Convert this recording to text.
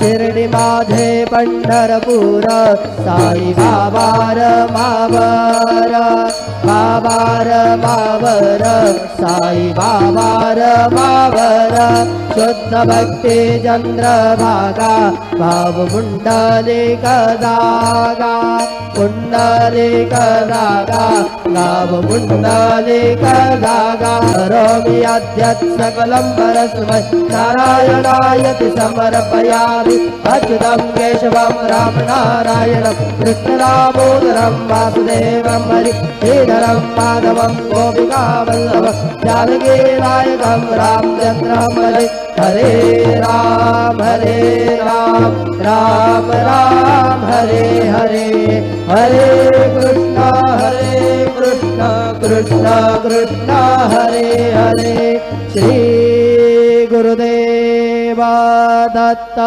शिर्डी माझे पंढरपूर साई बाबा रमावर बाबा रमावर साई बाबा रमावर शुद्ध भक्ती चंद्रभागा भाव पुंडलिक जागा पुंडलिक जागा गाव पुंडलिक जागा करोमि अद्यत् सकलं परस्मै नारायणायति समर्पयामि अच्युतं केशवं रामनारायणं कृष्णदामोदरं वासुदेवं हरि श्रीधरं माधवं गोपिकावल्लभं जानकीनायकं रामचन्द्रं हरे हरे राम राम राम हरे हरे हरे कृष्ण कृष्ण कृष्ण हरे हरे श्री गुरुदेव दत्त।